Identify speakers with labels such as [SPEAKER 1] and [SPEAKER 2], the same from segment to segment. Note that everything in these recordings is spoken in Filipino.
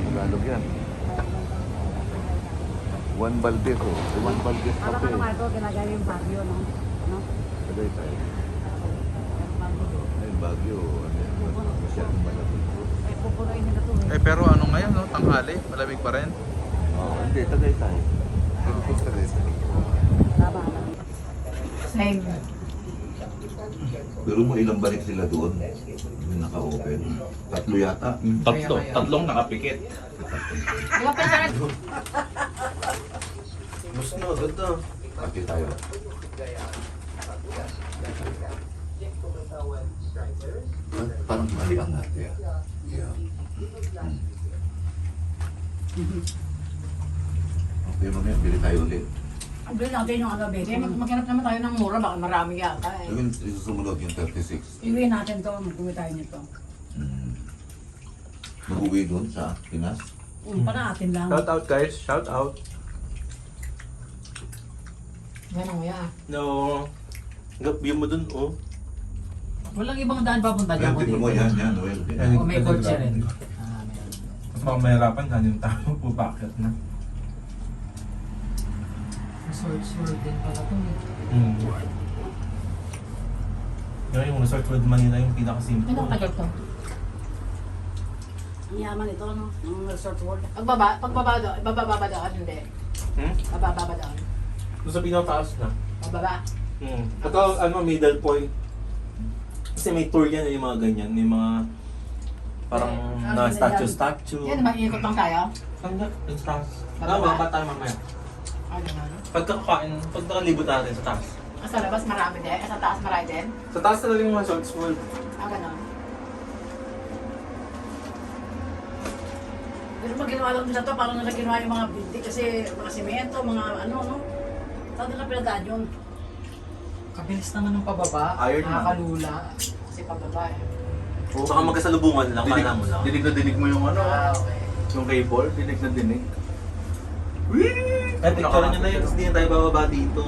[SPEAKER 1] Tagalog yan. Juan Valdez, oh. Juan Valdez
[SPEAKER 2] Ano
[SPEAKER 1] Cafe.
[SPEAKER 2] ka naman ito, ginagaya yung Baguio, no? No?
[SPEAKER 1] Tagay tayo. Ay, Baguio. Ano yan? Masyadong malamig po.
[SPEAKER 2] Ay, pupunuin nila ito.
[SPEAKER 3] Eh pero ano ngayon, no? Tanghali, malamig pa rin.
[SPEAKER 1] Oo, hindi. Tagay tayo. Pero po tagay tayo.
[SPEAKER 2] Tama ka. Same.
[SPEAKER 1] Pero mo ilang balik sila doon. Yung naka-open. Tatlo yata.
[SPEAKER 3] Tatlong nakapikit.
[SPEAKER 2] Diba pa sa
[SPEAKER 3] Mas no, ganda.
[SPEAKER 1] Pati tayo. Parang mali ang natin. Yeah. Okay, mamaya, bili tayo ulit.
[SPEAKER 2] Ang bilhin natin yung ano, Betty. Maghanap naman tayo ng mura, baka marami yata eh.
[SPEAKER 1] Yung susunod yung 36.
[SPEAKER 2] Iuwi natin to, mag-uwi tayo nito.
[SPEAKER 1] Mag-uwi doon sa Pinas.
[SPEAKER 2] Para atin lang.
[SPEAKER 3] Shout out guys, shout out.
[SPEAKER 2] Yan ang kuya.
[SPEAKER 4] No. View mo dun, oh.
[SPEAKER 2] Walang ibang daan papunta dyan.
[SPEAKER 1] Well, tignan mo yan, yan. Well,
[SPEAKER 2] O may kotse rin. Ah, meron.
[SPEAKER 4] Mas baka mahirapan na yung tao po bakit na.
[SPEAKER 2] Resort din pala to eh.
[SPEAKER 4] Yung Resort World Manila yung pinakasimple.
[SPEAKER 2] Ano ang tagal to? Ang yaman ito, no? Ang resort world. Pagbaba doon, bababa doon, hindi. Bababa doon.
[SPEAKER 4] Doon sa pinakataas na.
[SPEAKER 2] Bababa.
[SPEAKER 4] Ito, ano, middle point. Kasi may tour yan, yung mga ganyan. May mga parang na statue.
[SPEAKER 2] Yan, maiikot lang tayo.
[SPEAKER 4] Ano na? Yung taas.
[SPEAKER 2] Bababa?
[SPEAKER 4] Baba tayo mamaya.
[SPEAKER 2] Ano na, no?
[SPEAKER 4] Pagkakain, pag nakalibot natin sa taas.
[SPEAKER 2] Sa labas marami din, sa taas marami din.
[SPEAKER 4] Sa taas talaga yung mga Resorts World.
[SPEAKER 2] Ganon. Pero pag ginawa lang nila to, parang nila ginawa yung mga building kasi mga simento, mga ano, no? Saan nila pinadaan yun? Kabilis naman ng pababa,
[SPEAKER 3] Iron Man.
[SPEAKER 2] nakakalula. Kasi pababa eh.
[SPEAKER 4] Baka magkasalubungan lang, kala mo lang.
[SPEAKER 3] Dinig na dinig mo yung ano,
[SPEAKER 2] Okay.
[SPEAKER 3] yung cable, dinig na dinig.
[SPEAKER 4] Eh, picture nyo na yun, tapos di na tayo bababa dito.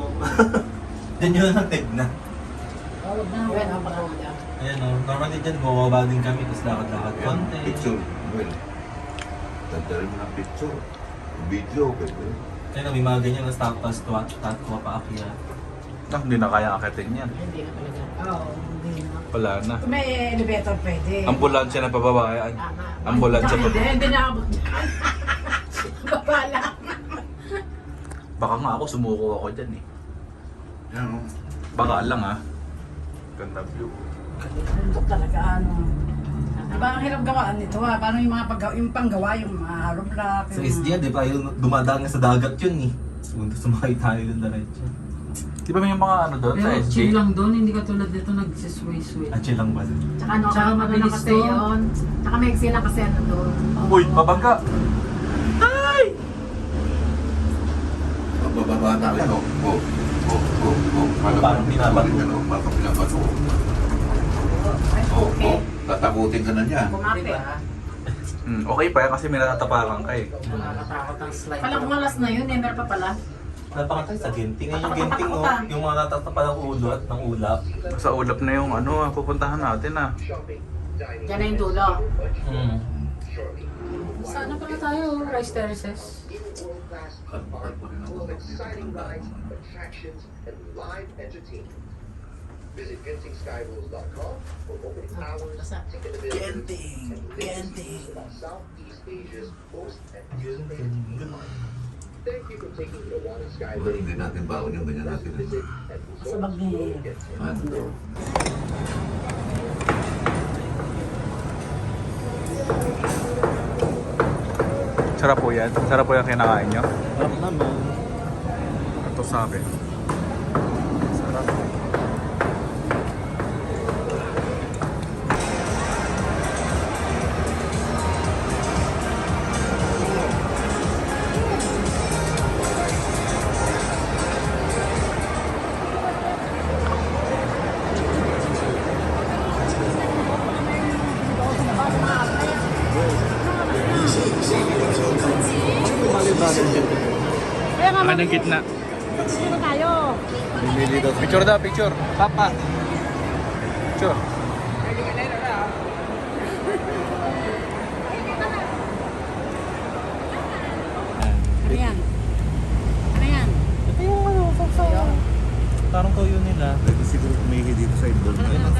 [SPEAKER 4] Diyan yun ang tignan.
[SPEAKER 2] Huwag na, huwag na, baka wala.
[SPEAKER 4] Ayan o, normally dyan, bumaba din kami, tapos lakad-lakad konti.
[SPEAKER 1] Picture. Well, tanda rin mo ng picture. Video, pwede.
[SPEAKER 4] Ayan o, may mga ganyan na tapos tatwa pa akyat.
[SPEAKER 3] Ah, hindi na kaya akitin yan.
[SPEAKER 2] Hindi na talaga. Oo, hindi na.
[SPEAKER 3] Wala na.
[SPEAKER 2] Kung may elevator pwede.
[SPEAKER 3] Ambulansya na pababayaan.
[SPEAKER 2] Tama.
[SPEAKER 3] Ambulansya pa.
[SPEAKER 2] Hindi na abot dyan. Baba lang.
[SPEAKER 3] Baka nga ako, sumuko ako dyan eh.
[SPEAKER 1] Yan o.
[SPEAKER 3] Baka lang ah. Ganda view.
[SPEAKER 2] Bundok talaga, ano. Diba ang hirap gawaan nito ha? Paano yung mga yung panggawa, yung mga hollow block.
[SPEAKER 4] Sa SDA, di ba, yung dumadaan nga sa dagat yun eh. Sumakay tayo doon diretso.
[SPEAKER 3] Di ba may mga ano doon sa
[SPEAKER 5] Pero
[SPEAKER 3] SG?
[SPEAKER 5] chill lang doon, hindi katulad dito nagsisway-sway.
[SPEAKER 4] Chill lang ba doon?
[SPEAKER 2] Tsaka ano,
[SPEAKER 5] Tsaka
[SPEAKER 2] ano na
[SPEAKER 5] mabilis
[SPEAKER 2] kasi
[SPEAKER 5] to.
[SPEAKER 2] yun. Tsaka may eksena kasi ano doon.
[SPEAKER 3] Uy, mabangga!
[SPEAKER 1] Bababa na rin o. Go. Go. Go. Go.
[SPEAKER 4] Parang binabato.
[SPEAKER 1] Parang binabato.
[SPEAKER 2] Ay,
[SPEAKER 1] Oo.
[SPEAKER 2] okay.
[SPEAKER 1] Tatakutin ka na niya.
[SPEAKER 2] Bumapit.
[SPEAKER 3] Okay pa yan kasi may natatapakan ka eh.
[SPEAKER 5] Nakakatakot ang slide.
[SPEAKER 2] Pala kung alas na yun, eh, meron pa pala.
[SPEAKER 4] Napakatay sa ginting. Ngayon yung ginting mo, yung mga natatapa ng ulo at ng ulap.
[SPEAKER 3] Sa ulap na yung ano, pupuntahan natin ah.
[SPEAKER 2] Diyan na yung dulo.
[SPEAKER 5] Sana pala tayo, rice terraces.
[SPEAKER 6] Visit GentingSkyRules.com for opening hours,
[SPEAKER 2] Basta.
[SPEAKER 6] ticket availability, and links about Southeast Asia's most anticipated. Thank you for taking the One Sky
[SPEAKER 1] Wala, hindi natin baon yung ganyan natin.
[SPEAKER 6] visit and
[SPEAKER 2] Sa bag ni...
[SPEAKER 1] Ano?
[SPEAKER 3] Sarap po yan. Sarap po yung kinakain nyo.
[SPEAKER 4] Sarap naman.
[SPEAKER 3] Ito sabi. Sarap. Akin ng gitna.
[SPEAKER 2] Sino tayo?
[SPEAKER 3] Picture daw, picture. Papa. picture.
[SPEAKER 2] Ano yan? Ano yan?
[SPEAKER 4] Ito yung ano, sausawa. Parang toyo nila.
[SPEAKER 1] Pwede siguro kumihi dito sa indoor na yun.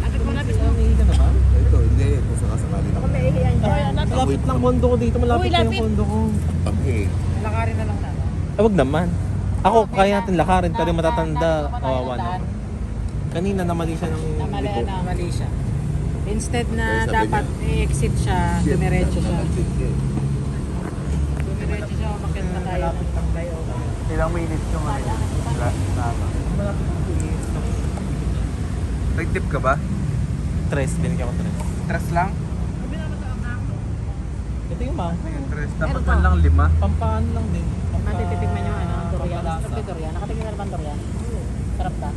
[SPEAKER 2] Ate ko na bito.
[SPEAKER 4] Umihi ka na ba?
[SPEAKER 1] Ito, hindi. Kung sakasakali na.
[SPEAKER 4] Malapit ng kondo ko dito. Malapit
[SPEAKER 2] Uy,
[SPEAKER 4] na yung
[SPEAKER 2] lapit.
[SPEAKER 4] kondo ko.
[SPEAKER 1] Panghi.
[SPEAKER 2] Lakarin na lang natin.
[SPEAKER 4] Wag naman. Ako, kaya natin lakarin, pero yung matatanda, kawawa naman. Kanina namali siya ng bito.
[SPEAKER 2] Mali siya. Instead na
[SPEAKER 1] Kaya sabi
[SPEAKER 2] dapat i-exit siya, dumiretso siya.
[SPEAKER 1] Sige.
[SPEAKER 2] Dumiretso siya, umakit na tayo. Tayo.
[SPEAKER 3] Ilang minutes yung ano? Tama. Nag-tip ka ba?
[SPEAKER 4] Tres, binigyan ko tres.
[SPEAKER 3] Tres lang?
[SPEAKER 4] Ito yung mango.
[SPEAKER 3] Tres.
[SPEAKER 2] Dapat
[SPEAKER 3] Dapat
[SPEAKER 2] man
[SPEAKER 3] man lang 5.
[SPEAKER 4] Pampaan lang din.
[SPEAKER 2] Matitikman nyo ano, durian.
[SPEAKER 4] Pampalasa.
[SPEAKER 2] Sarap yung durian. Nakatingin na naman durian. Sarap ba?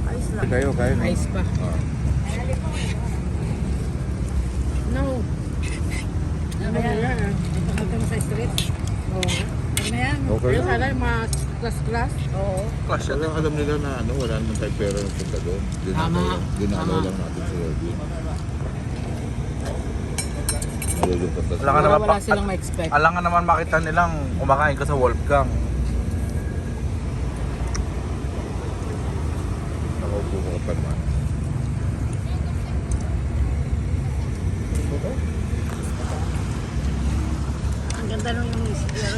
[SPEAKER 2] Ayos lang.
[SPEAKER 1] Kayo, kayo. no?
[SPEAKER 2] Ayos pa.
[SPEAKER 1] Ah.
[SPEAKER 2] No. Ano yan? Ito mo sa street? Oo. Ano yan?
[SPEAKER 1] Okay.
[SPEAKER 2] Ayun, sana yung mga class-class? Oo.
[SPEAKER 3] Clash yan.
[SPEAKER 1] Alam nila na ano, wala naman tayong pera ng punta doon.
[SPEAKER 2] Tama.
[SPEAKER 1] Dinalaw lang natin si Reggie. Malulungkot na
[SPEAKER 3] Wala ka naman
[SPEAKER 2] Wala silang ma-expect.
[SPEAKER 3] Alam nga naman makita nilang kumakain ka sa Wolfgang.
[SPEAKER 1] Nakaupo ko pa naman.
[SPEAKER 2] Ang ganda nung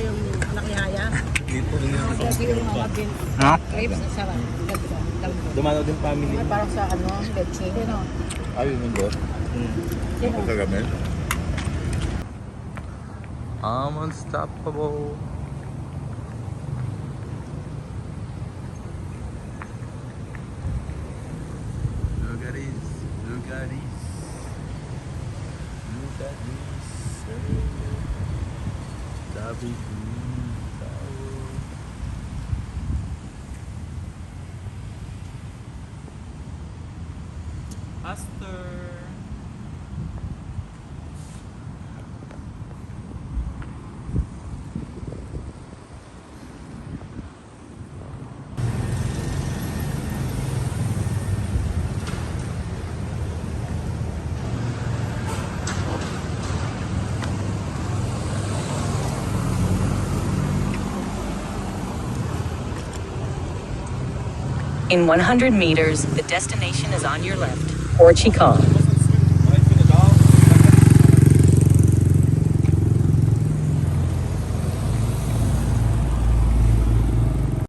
[SPEAKER 2] yung nakihaya.
[SPEAKER 4] Dito rin yung
[SPEAKER 2] Kasi yung mga bin.
[SPEAKER 3] Ha?
[SPEAKER 2] Crepes, sarap. Ang ganda.
[SPEAKER 4] Dumalo din family.
[SPEAKER 2] Ay, parang sa ano, leche. Sino?
[SPEAKER 1] Ayun yung doon.
[SPEAKER 2] Sino?
[SPEAKER 1] Pagkagamit.
[SPEAKER 3] I'm unstoppable. Look at this. Look at this. Look at this. David
[SPEAKER 4] Pastor.
[SPEAKER 7] In 100 meters, the destination is on your left, Orchicon.